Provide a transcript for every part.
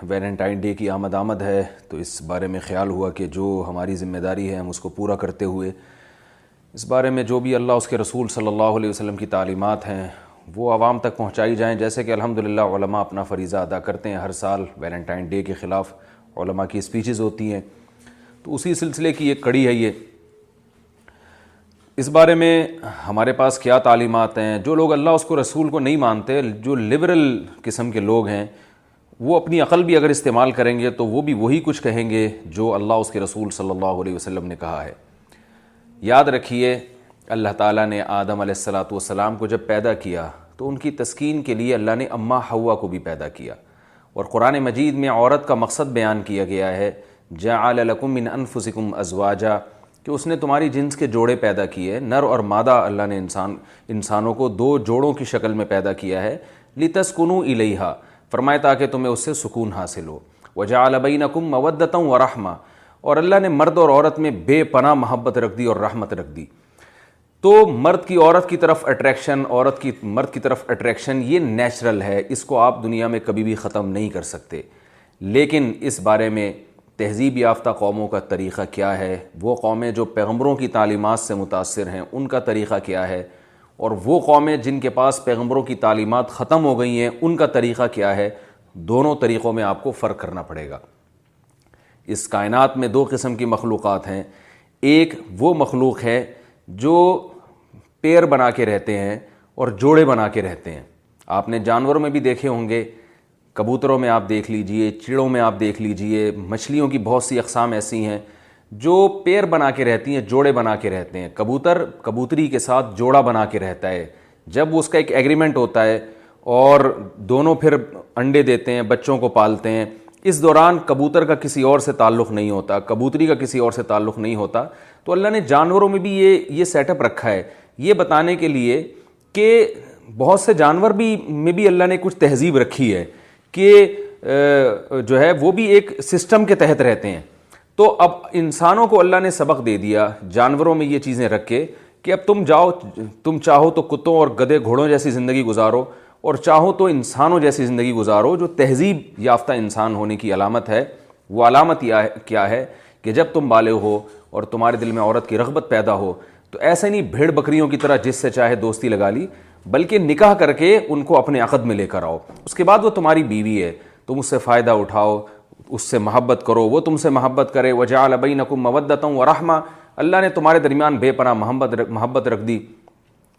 Valentine day کی آمد ہے تو اس بارے میں خیال ہوا کہ جو ہماری ذمہ داری ہے ہم اس کو پورا کرتے ہوئے اس بارے میں جو بھی اللہ اس کے رسول صلی اللہ علیہ وسلم کی تعلیمات ہیں وہ عوام تک پہنچائی جائیں. جیسے کہ الحمدللہ علماء اپنا فریضہ ادا کرتے ہیں, ہر سال ویلنٹائن ڈے کے خلاف علماء کی اسپیچز ہوتی ہیں, تو اسی سلسلے کی ایک کڑی ہے یہ. اس بارے میں ہمارے پاس کیا تعلیمات ہیں؟ جو لوگ اللہ اس کو رسول کو نہیں مانتے, جو لبرل قسم کے لوگ ہیں, وہ اپنی عقل بھی اگر استعمال کریں گے تو وہ بھی وہی کچھ کہیں گے جو اللہ اس کے رسول صلی اللہ علیہ وسلم نے کہا ہے. یاد رکھیے, اللہ تعالیٰ نے آدم علیہ السلام کو جب پیدا کیا تو ان کی تسکین کے لیے اللہ نے اماں حوا کو بھی پیدا کیا, اور قرآن مجید میں عورت کا مقصد بیان کیا گیا ہے, جعل لکم من انفسکم ازواجا, کہ اس نے تمہاری جنس کے جوڑے پیدا کیے, نر اور مادہ اللہ نے انسانوں کو دو جوڑوں کی شکل میں پیدا کیا ہے. لتسکنوا الیہا, فرمایا تاکہ تمہیں اس سے سکون حاصل ہو. وجعل بینکم مودۃ ورحمہ, اور اللہ نے مرد اور عورت میں بے پناہ محبت رکھ دی اور رحمت رکھ دی. تو مرد کی عورت کی طرف اٹریکشن, عورت کی مرد کی طرف اٹریکشن, یہ نیچرل ہے, اس کو آپ دنیا میں کبھی بھی ختم نہیں کر سکتے. لیکن اس بارے میں تہذیب یافتہ قوموں کا طریقہ کیا ہے, وہ قومیں جو پیغمبروں کی تعلیمات سے متاثر ہیں ان کا طریقہ کیا ہے, اور وہ قومیں جن کے پاس پیغمبروں کی تعلیمات ختم ہو گئی ہیں ان کا طریقہ کیا ہے, دونوں طریقوں میں آپ کو فرق کرنا پڑے گا. اس کائنات میں دو قسم کی مخلوقات ہیں. ایک وہ مخلوق ہے جو پیر بنا کے رہتے ہیں اور جوڑے بنا کے رہتے ہیں. آپ نے جانوروں میں بھی دیکھے ہوں گے, کبوتروں میں آپ دیکھ لیجئے, چڑوں میں آپ دیکھ لیجئے, مچھلیوں کی بہت سی اقسام ایسی ہیں جو پیر بنا کے رہتی ہیں, جوڑے بنا کے رہتے ہیں. کبوتر کبوتری کے ساتھ جوڑا بنا کے رہتا ہے, جب اس کا ایک ایگریمنٹ ہوتا ہے اور دونوں پھر انڈے دیتے ہیں, بچوں کو پالتے ہیں, اس دوران کبوتر کا کسی اور سے تعلق نہیں ہوتا, کبوتری کا کسی اور سے تعلق نہیں ہوتا. تو اللہ نے جانوروں میں بھی یہ سیٹ اپ رکھا ہے, یہ بتانے کے لیے کہ بہت سے جانور میں بھی اللہ نے کچھ تہذیب رکھی ہے کہ جو ہے وہ بھی ایک سسٹم کے تحت رہتے ہیں. تو اب انسانوں کو اللہ نے سبق دے دیا جانوروں میں یہ چیزیں رکھ کے کہ اب تم چاہو تو کتوں اور گدھے گھوڑوں جیسی زندگی گزارو, اور چاہو تو انسانوں جیسی زندگی گزارو. جو تہذیب یافتہ انسان ہونے کی علامت ہے, وہ علامت کیا ہے کہ جب تم بالغ ہو اور تمہارے دل میں عورت کی رغبت پیدا ہو تو ایسے نہیں بھیڑ بکریوں کی طرح جس سے چاہے دوستی لگا لی, بلکہ نکاح کر کے ان کو اپنے عقد میں لے کر آؤ. اس کے بعد وہ تمہاری بیوی ہے, تم اس سے فائدہ اٹھاؤ, اس سے محبت کرو, وہ تم سے محبت کرے. وجعل بینکم مودۃ ورحمہ, اللہ نے تمہارے درمیان بے پناہ محبت رکھ دی.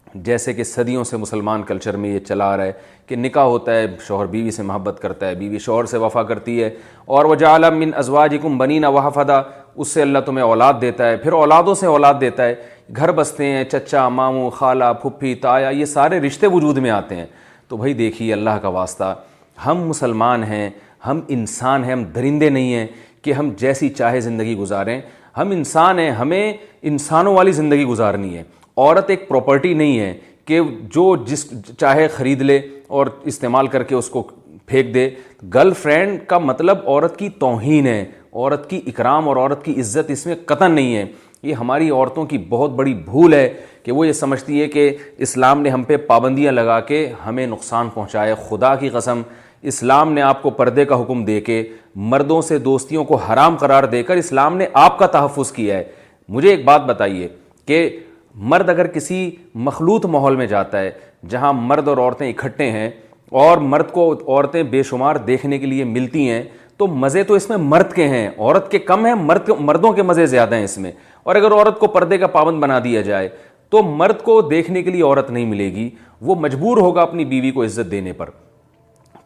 جیسے کہ صدیوں سے مسلمان کلچر میں یہ چلا آ رہا ہے کہ نکاح ہوتا ہے, شوہر بیوی سے محبت کرتا ہے, بیوی شوہر سے وفا کرتی ہے, اور وجعل من ازواجکم بنین وحفدا, اس سے اللہ تمہیں اولاد دیتا ہے, پھر اولادوں سے اولاد دیتا ہے. گھر بستے ہیں, چچا, ماموں, خالہ, پھپھی, تایا, یہ سارے رشتے وجود میں آتے ہیں. تو بھائی دیکھیے, اللہ کا واسطہ, ہم مسلمان ہیں, ہم انسان ہیں, ہم درندے نہیں ہیں کہ ہم جیسی چاہے زندگی گزاریں. ہم انسان ہیں, ہمیں انسانوں والی زندگی گزارنی ہے. عورت ایک پراپرٹی نہیں ہے کہ جو جس چاہے خرید لے اور استعمال کر کے اس کو پھینک دے. گرل فرینڈ کا مطلب عورت کی توہین ہے, عورت کی اکرام اور عورت کی عزت اس میں قطعاً نہیں ہے. یہ ہماری عورتوں کی بہت بڑی بھول ہے کہ وہ یہ سمجھتی ہے کہ اسلام نے ہم پہ پابندیاں لگا کے ہمیں نقصان پہنچایا. خدا کی قسم, اسلام نے آپ کو پردے کا حکم دے کے, مردوں سے دوستیوں کو حرام قرار دے کر اسلام نے آپ کا تحفظ کیا ہے. مجھے ایک بات بتائیے کہ مرد اگر کسی مخلوط ماحول میں جاتا ہے جہاں مرد اور عورتیں اکٹھے ہیں اور مرد کو عورتیں بے شمار دیکھنے کے لیے ملتی ہیں, تو مزے تو اس میں مرد کے ہیں, عورت کے کم ہیں, مردوں کے مزے زیادہ ہیں اس میں. اور اگر عورت کو پردے کا پابند بنا دیا جائے تو مرد کو دیکھنے کے لیے عورت نہیں ملے گی, وہ مجبور ہوگا اپنی بیوی کو عزت دینے پر.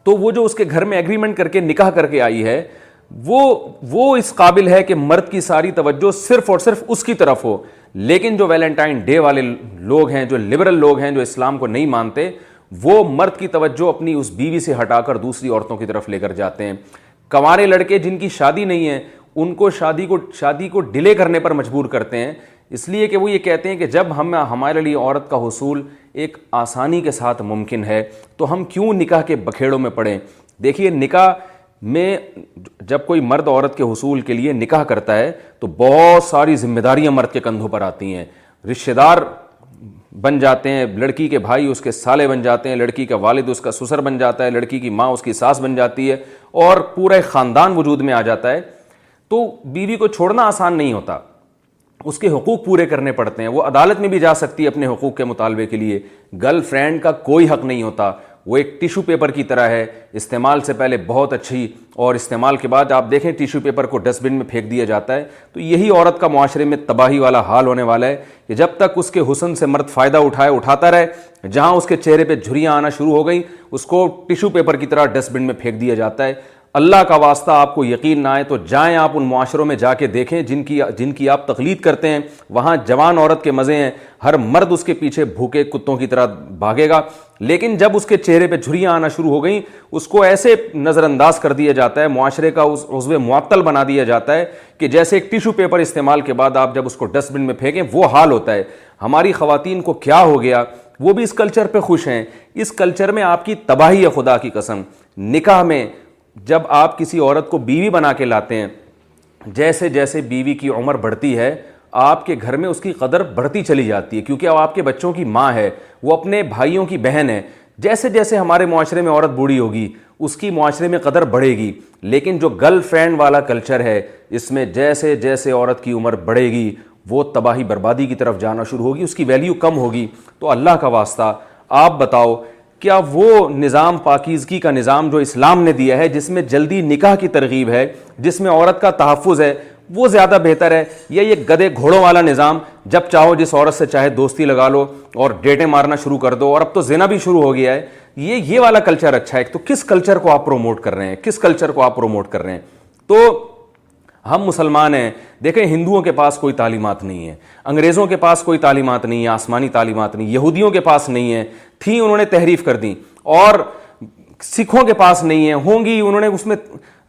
تو وہ جو اس کے گھر میں ایگریمنٹ کر کے نکاح کر کے آئی ہے وہ اس قابل ہے کہ مرد کی ساری توجہ صرف اور صرف اس کی طرف ہو. لیکن جو ویلنٹائن ڈے والے لوگ ہیں, جو لبرل لوگ ہیں, جو اسلام کو نہیں مانتے, وہ مرد کی توجہ اپنی اس بیوی سے ہٹا کر دوسری عورتوں کی طرف لے کر جاتے ہیں. کنوارے لڑکے جن کی شادی نہیں ہے ان کو شادی کو ڈیلے کرنے پر مجبور کرتے ہیں, اس لیے کہ وہ یہ کہتے ہیں کہ جب ہمارے لیے عورت کا حصول ایک آسانی کے ساتھ ممکن ہے تو ہم کیوں نکاح کے بکھیڑوں میں پڑیں. دیکھیے, نکاح میں جب کوئی مرد عورت کے حصول کے لیے نکاح کرتا ہے تو بہت ساری ذمہ داریاں مرد کے کندھوں پر آتی ہیں. رشتہ دار بن جاتے ہیں، لڑکی کے بھائی اس کے سالے بن جاتے ہیں، لڑکی کا والد اس کا سسر بن جاتا ہے، لڑکی کی ماں اس کی ساس بن جاتی ہے، اور پورا ایک خاندان وجود میں آ جاتا ہے. تو بیوی کو چھوڑنا آسان نہیں ہوتا، اس کے حقوق پورے کرنے پڑتے ہیں. وہ عدالت میں بھی جا سکتی ہے اپنے حقوق کے مطالبے کے لیے. گرل فرینڈ کا کوئی حق نہیں ہوتا، وہ ایک ٹیشو پیپر کی طرح ہے، استعمال سے پہلے بہت اچھی، اور استعمال کے بعد آپ دیکھیں ٹیشو پیپر کو ڈسٹ بن میں پھینک دیا جاتا ہے. تو یہی عورت کا معاشرے میں تباہی والا حال ہونے والا ہے کہ جب تک اس کے حسن سے مرد فائدہ اٹھاتا رہے، جہاں اس کے چہرے پہ جھریاں آنا شروع ہو گئیں اس کو ٹیشو پیپر کی طرح ڈسٹ بن میں پھینک دیا جاتا ہے. اللہ کا واسطہ آپ کو یقین نہ آئے تو جائیں آپ ان معاشروں میں جا کے دیکھیں جن کی آپ تقلید کرتے ہیں. وہاں جوان عورت کے مزے ہیں، ہر مرد اس کے پیچھے بھوکے کتوں کی طرح بھاگے گا، لیکن جب اس کے چہرے پہ جھریاں آنا شروع ہو گئیں اس کو ایسے نظر انداز کر دیا جاتا ہے، معاشرے کا اس عضو معطل بنا دیا جاتا ہے کہ جیسے ایک ٹیشو پیپر استعمال کے بعد آپ جب اس کو ڈسٹ بن میں پھینکیں وہ حال ہوتا ہے. ہماری خواتین کو کیا ہو گیا، وہ بھی اس کلچر پہ خوش ہیں. اس کلچر میں آپ کی تباہی ہے، خدا کی قسم. نکاح میں جب آپ کسی عورت کو بیوی بنا کے لاتے ہیں، جیسے جیسے بیوی کی عمر بڑھتی ہے آپ کے گھر میں اس کی قدر بڑھتی چلی جاتی ہے، کیونکہ اب آپ کے بچوں کی ماں ہے، وہ اپنے بھائیوں کی بہن ہے. جیسے جیسے ہمارے معاشرے میں عورت بوڑھی ہوگی اس کی معاشرے میں قدر بڑھے گی. لیکن جو گرل فرینڈ والا کلچر ہے اس میں جیسے جیسے عورت کی عمر بڑھے گی وہ تباہی بربادی کی طرف جانا شروع ہوگی، اس کی ویلیو کم ہوگی. تو اللہ کا واسطہ آپ بتاؤ، کیا وہ نظام پاکیزگی کا نظام جو اسلام نے دیا ہے، جس میں جلدی نکاح کی ترغیب ہے، جس میں عورت کا تحفظ ہے، وہ زیادہ بہتر ہے، یا یہ گدھے گھوڑوں والا نظام جب چاہو جس عورت سے چاہے دوستی لگا لو اور ڈیٹیں مارنا شروع کر دو، اور اب تو زنا بھی شروع ہو گیا ہے؟ یہ والا کلچر اچھا ہے؟ تو کس کلچر کو آپ پروموٹ کر رہے ہیں؟ کس کلچر کو آپ پروموٹ کر رہے ہیں؟ تو ہم مسلمان ہیں، دیکھیں ہندوؤں کے پاس کوئی تعلیمات نہیں ہے، انگریزوں کے پاس کوئی تعلیمات نہیں ہے، آسمانی تعلیمات نہیں، یہودیوں کے پاس نہیں ہے، تھیں انہوں نے تحریف کر دی، اور سکھوں کے پاس نہیں ہے، ہوں گی انہوں نے اس میں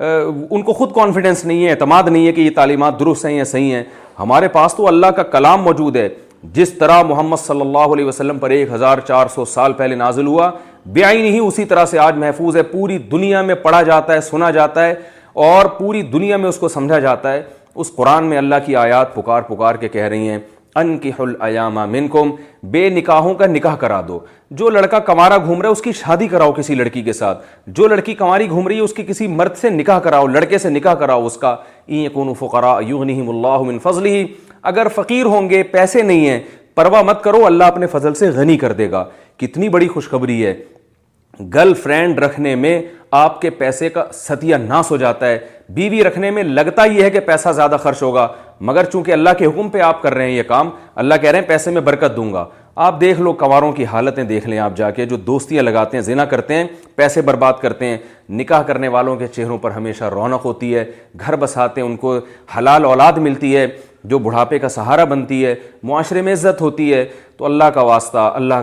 ان کو خود کانفیڈنس نہیں ہے، اعتماد نہیں ہے کہ یہ تعلیمات درست ہیں یا صحیح ہیں. ہمارے پاس تو اللہ کا کلام موجود ہے، جس طرح محمد صلی اللہ علیہ وسلم پر 1400 سال پہلے نازل ہوا بعین ہی اسی طرح سے آج محفوظ ہے. پوری دنیا میں پڑھا جاتا ہے، سنا جاتا ہے، اور پوری دنیا میں اس کو سمجھا جاتا ہے. اس قرآن میں اللہ کی آیات پکار کے کہہ رہی ہیں انکحوا الایام منکم، بے نکاحوں کا نکاح کرا دو. جو لڑکا کنوارا گھوم رہا ہے اس کی شادی کراؤ کسی لڑکی کے ساتھ، جو لڑکی کنواری گھوم رہی ہے اس کی کسی مرد سے نکاح کراؤ، لڑکے سے نکاح کراؤ اس کا. ان یکونوا فقراء یغنیہم اللہ من فضلہ، اگر فقیر ہوں گے، پیسے نہیں ہیں، پرواہ مت کرو، اللہ اپنے فضل سے غنی کر دے گا. کتنی بڑی خوشخبری ہے. گرل فرینڈ رکھنے میں آپ کے پیسے کا ستیہ ناس ہو جاتا ہے. بیوی رکھنے میں لگتا یہ ہے کہ پیسہ زیادہ خرچ ہوگا، مگر چونکہ اللہ کے حکم پہ آپ کر رہے ہیں یہ کام، اللہ کہہ رہے ہیں پیسے میں برکت دوں گا. آپ دیکھ لو کنواروں کی حالتیں دیکھ لیں آپ جا کے، جو دوستیاں لگاتے ہیں، زنا کرتے ہیں، پیسے برباد کرتے ہیں. نکاح کرنے والوں کے چہروں پر ہمیشہ رونق ہوتی ہے، گھر بساتے ہیں، ان کو حلال اولاد ملتی ہے جو بڑھاپے کا سہارا بنتی ہے، معاشرے میں عزت ہوتی ہے. تو اللہ کا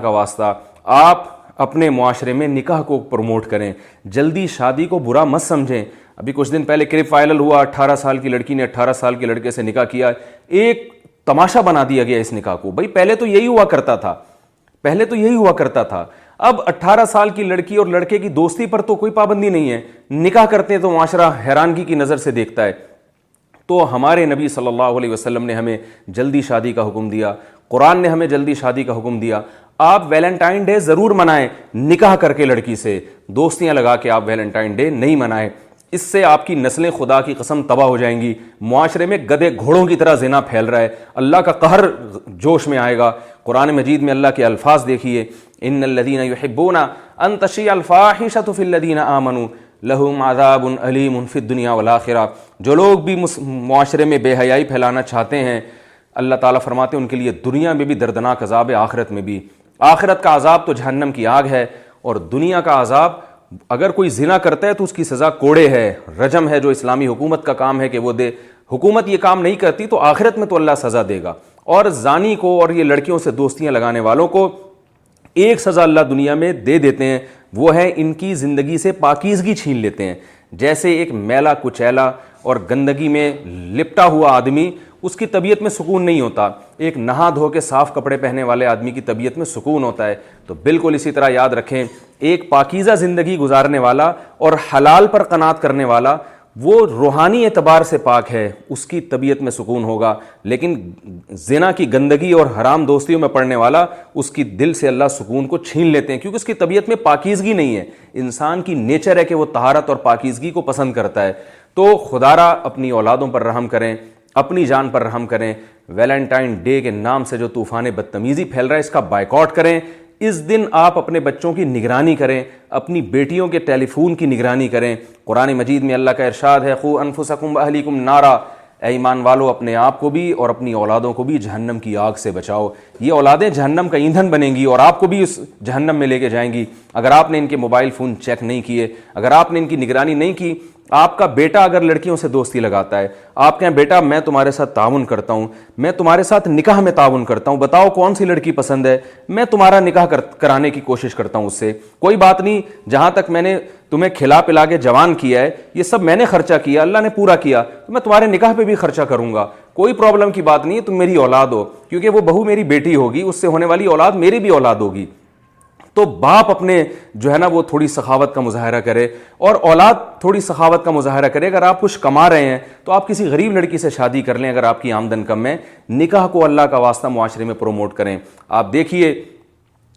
واسطہ آپ اپنے معاشرے میں نکاح کو پروموٹ کریں، جلدی شادی کو برا مت سمجھیں. ابھی کچھ دن پہلے کلپ وائرل ہوا، 18 سال کی لڑکی نے 18 سال کے لڑکے سے نکاح کیا. ایک تماشا بنا دیا گیا اس نکاح کو. بھائی پہلے تو یہی ہوا کرتا تھا. اب 18 سال کی لڑکی اور لڑکے کی دوستی پر تو کوئی پابندی نہیں ہے، نکاح کرتے ہیں تو معاشرہ حیرانگی کی نظر سے دیکھتا ہے. تو ہمارے نبی صلی اللہ علیہ وسلم نے ہمیں جلدی شادی کا حکم دیا، قرآن نے ہمیں جلدی شادی کا حکم دیا. آپ ویلنٹائن ڈے ضرور منائیں، نکاح کر کے لڑکی سے، دوستیاں لگا کے آپ ویلنٹائن ڈے نہیں منائیں. اس سے آپ کی نسلیں خدا کی قسم تباہ ہو جائیں گی. معاشرے میں گدھے گھوڑوں کی طرح زنا پھیل رہا ہے، اللہ کا قہر جوش میں آئے گا. قرآن مجید میں اللہ کے الفاظ دیکھیے، ان الذین یحبون ان تشیع الفاحشۃ فی الذین آمنوا لہم عذاب علیم فی الدنیا والآخرہ. جو لوگ بھی معاشرے میں بے حیائی پھیلانا چاہتے ہیں، اللہ تعالیٰ فرماتے ہیں ان کے لیے دنیا میں بھی دردناک عذاب ہے، آخرت میں بھی. آخرت کا عذاب تو جہنم کی آگ ہے، اور دنیا کا عذاب اگر کوئی زنا کرتا ہے تو اس کی سزا کوڑے ہے، رجم ہے، جو اسلامی حکومت کا کام ہے کہ وہ دے. حکومت یہ کام نہیں کرتی تو آخرت میں تو اللہ سزا دے گا. اور زانی کو اور یہ لڑکیوں سے دوستیاں لگانے والوں کو ایک سزا اللہ دنیا میں دے دیتے ہیں، وہ ہے ان کی زندگی سے پاکیزگی چھین لیتے ہیں. جیسے ایک میلا کچیلا اور گندگی میں لپٹا ہوا آدمی، اس کی طبیعت میں سکون نہیں ہوتا، ایک نہا دھو کے صاف کپڑے پہنے والے آدمی کی طبیعت میں سکون ہوتا ہے. تو بالکل اسی طرح یاد رکھیں، ایک پاکیزہ زندگی گزارنے والا اور حلال پر قناعت کرنے والا وہ روحانی اعتبار سے پاک ہے، اس کی طبیعت میں سکون ہوگا، لیکن زنا کی گندگی اور حرام دوستیوں میں پڑنے والا، اس کی دل سے اللہ سکون کو چھین لیتے ہیں، کیونکہ اس کی طبیعت میں پاکیزگی نہیں ہے۔ انسان کی نیچر ہے کہ وہ طہارت اور پاکیزگی کو پسند کرتا ہے۔ تو خدا را اپنی اولادوں پر رحم کریں، اپنی جان پر رحم کریں۔ ویلنٹائن ڈے کے نام سے جو طوفان بدتمیزی پھیل رہا ہے، اس کا بائیکاٹ کریں۔ اس دن آپ اپنے بچوں کی نگرانی کریں، اپنی بیٹیوں کے ٹیلی فون کی نگرانی کریں۔ قرآن مجید میں اللہ کا ارشاد ہے، قوا انفسکم واہلیکم نارا، اے ایمان والو اپنے آپ کو بھی اور اپنی اولادوں کو بھی جہنم کی آگ سے بچاؤ۔ یہ اولادیں جہنم کا ایندھن بنیں گی اور آپ کو بھی اس جہنم میں لے کے جائیں گی اگر آپ نے ان کے موبائل فون چیک نہیں کیے، اگر آپ نے ان کی نگرانی نہیں کی۔ آپ کا بیٹا اگر لڑکیوں سے دوستی لگاتا ہے، آپ کہیں بیٹا میں تمہارے ساتھ تعاون کرتا ہوں، میں تمہارے ساتھ نکاح میں تعاون کرتا ہوں، بتاؤ کون سی لڑکی پسند ہے، میں تمہارا نکاح کرانے کی کوشش کرتا ہوں اس سے، کوئی بات نہیں، جہاں تک میں نے تمہیں کھلا پلا کے جوان کیا ہے، یہ سب میں نے خرچہ کیا، اللہ نے پورا کیا، تو میں تمہارے نکاح پہ بھی خرچہ کروں گا، کوئی پرابلم کی بات نہیں ہے، تم میری اولاد ہو، کیونکہ وہ بہو میری بیٹی ہوگی، اس سے ہونے والی اولاد میری بھی اولاد ہوگی۔ تو باپ اپنے جو ہے نا وہ تھوڑی سخاوت کا مظاہرہ کرے اور اولاد تھوڑی سخاوت کا مظاہرہ کرے۔ اگر آپ کچھ کما رہے ہیں تو آپ کسی غریب لڑکی سے شادی کر لیں، اگر آپ کی آمدن کم ہے، نکاح کو اللہ کا واسطہ معاشرے میں پروموٹ کریں۔ آپ دیکھیے،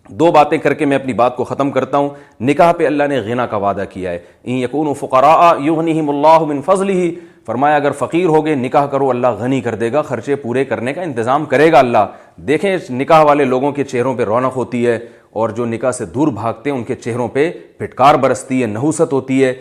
دو باتیں کر کے میں اپنی بات کو ختم کرتا ہوں۔ نکاح پہ اللہ نے غنا کا وعدہ کیا ہے، ان یکونوا فقراء یغنیہم اللہ من فضلہ، فرمایا اگر فقیر ہوگے نکاح کرو، اللہ غنی کر دے گا، خرچے پورے کرنے کا انتظام کرے گا اللہ۔ دیکھیں نکاح والے لوگوں کے چہروں پہ رونق ہوتی ہے، اور جو نکاح سے دور بھاگتے ہیں ان کے چہروں پہ پھٹکار برستی ہے، نحوست ہوتی ہے،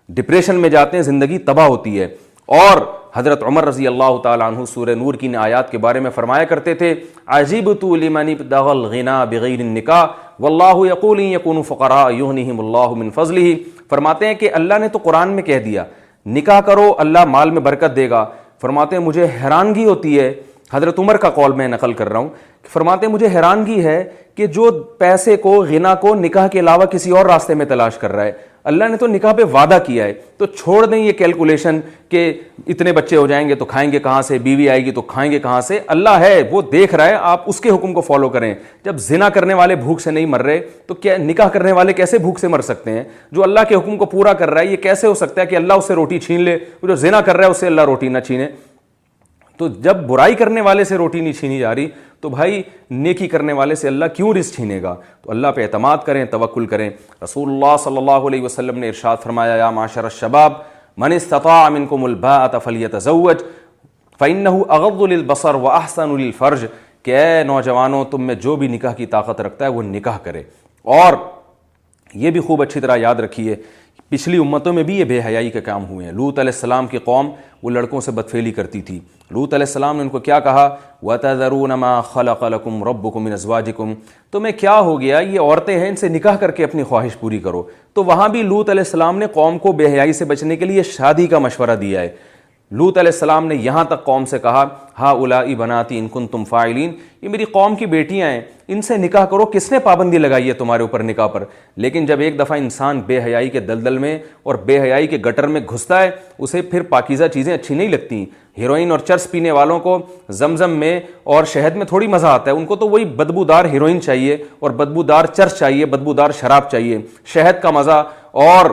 ڈپریشن میں جاتے ہیں، زندگی تباہ ہوتی ہے۔ اور حضرت عمر رضی اللہ تعالیٰ عنہ سورہ نور کی آیات کے بارے میں فرمایا کرتے تھے، عجبت لمن ابتغى الغنى بغیر النکاح واللہ یقول ان یکونوا فقراء یغنیہم اللہ من فضلہ۔ فرماتے ہیں کہ اللہ نے تو قرآن میں کہہ دیا نکاح کرو اللہ مال میں برکت دے گا۔ فرماتے ہیں مجھے حیرانگی ہوتی ہے، حضرت عمر کا قول میں نقل کر رہا ہوں، فرماتے ہیں مجھے حیرانگی ہے کہ جو پیسے کو، غنا کو نکاح کے علاوہ کسی اور راستے میں تلاش کر رہا ہے، اللہ نے تو نکاح پہ وعدہ کیا ہے، تو چھوڑ دیں یہ کیلکولیشن کہ اتنے بچے ہو جائیں گے تو کھائیں گے کہاں سے، بیوی آئے گی تو کھائیں گے کہاں سے۔ اللہ ہے، وہ دیکھ رہا ہے، آپ اس کے حکم کو فالو کریں۔ جب زنا کرنے والے بھوک سے نہیں مر رہے تو کیا نکاح کرنے والے کیسے بھوک سے مر سکتے ہیں؟ جو اللہ کے حکم کو پورا کر رہا ہے، یہ کیسے ہو سکتا ہے کہ اللہ اس سے روٹی چھین لے؟ وہ جو زنا کر رہا ہے اس سے اللہ روٹی نہ چھینے۔ تو جب برائی کرنے والے سے روٹی نہیں چھینی جا رہی تو بھائی نیکی کرنے والے سے اللہ کیوں رزق چھینے گا؟ تو اللہ پہ اعتماد کریں، توکل کریں۔ رسول اللہ صلی اللہ علیہ وسلم نے ارشاد فرمایا، یا معاشر الشباب من استطاع منکم الباءۃ فلیتزوج فانہ اغض للبصر واحسن للفرج، کہ اے نوجوانوں تم میں جو بھی نکاح کی طاقت رکھتا ہے وہ نکاح کرے۔ اور یہ بھی خوب اچھی طرح یاد رکھیے، پچھلی امتوں میں بھی یہ بے حیائی کے کام ہوئے ہیں۔ لوط علیہ السلام کی قوم وہ لڑکوں سے بدفعلی کرتی تھی، لوط علیہ السلام نے ان کو کیا کہا، وَتَذَرُونَ مَا خَلَقَ لَكُمْ رَبُّكُمْ مِنْ أَزْوَاجِكُمْ، تمہیں کیا ہو گیا، یہ عورتیں ہیں، ان سے نکاح کر کے اپنی خواہش پوری کرو۔ تو وہاں بھی لوط علیہ السلام نے قوم کو بے حیائی سے بچنے کے لیے شادی کا مشورہ دیا ہے۔ لوط علیہ السلام نے یہاں تک قوم سے کہا، ہؤلاء بناتی ان کنتم فاعلین، یہ میری قوم کی بیٹیاں ہیں، ان سے نکاح کرو، کس نے پابندی لگائی ہے تمہارے اوپر نکاح پر؟ لیکن جب ایک دفعہ انسان بے حیائی کے دلدل میں اور بے حیائی کے گٹر میں گھستا ہے، اسے پھر پاکیزہ چیزیں اچھی نہیں لگتی۔ ہیروئن اور چرس پینے والوں کو زمزم میں اور شہد میں تھوڑی مزہ آتا ہے، ان کو تو وہی بدبودار ہیروئن چاہیے اور بدبودار چرس چاہیے، بدبودار شراب چاہیے۔ شہد کا مزہ اور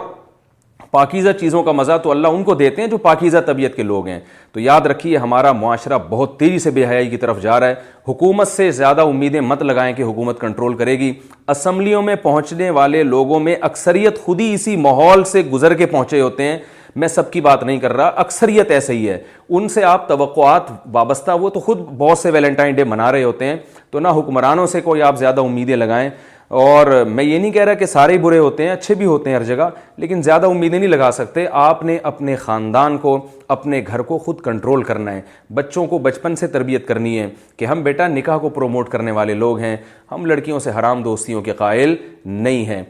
پاکیزہ چیزوں کا مزہ تو اللہ ان کو دیتے ہیں جو پاکیزہ طبیعت کے لوگ ہیں۔ تو یاد رکھیے ہمارا معاشرہ بہت تیزی سے بے حیائی کی طرف جا رہا ہے۔ حکومت سے زیادہ امیدیں مت لگائیں کہ حکومت کنٹرول کرے گی۔ اسمبلیوں میں پہنچنے والے لوگوں میں اکثریت خود ہی اسی ماحول سے گزر کے پہنچے ہوتے ہیں، میں سب کی بات نہیں کر رہا، اکثریت ایسے ہی ہے۔ ان سے آپ توقعات وابستہ، وہ تو خود بہت سے ویلنٹائن ڈے منا رہے ہوتے ہیں، تو نہ حکمرانوں سے کوئی آپ زیادہ امیدیں لگائیں۔ اور میں یہ نہیں کہہ رہا کہ سارے برے ہوتے ہیں، اچھے بھی ہوتے ہیں ہر جگہ، لیکن زیادہ امیدیں نہیں لگا سکتے۔ آپ نے اپنے خاندان کو، اپنے گھر کو خود کنٹرول کرنا ہے، بچوں کو بچپن سے تربیت کرنی ہے کہ ہم بیٹا نکاح کو پروموٹ کرنے والے لوگ ہیں، ہم لڑکیوں سے حرام دوستیوں کے قائل نہیں ہیں۔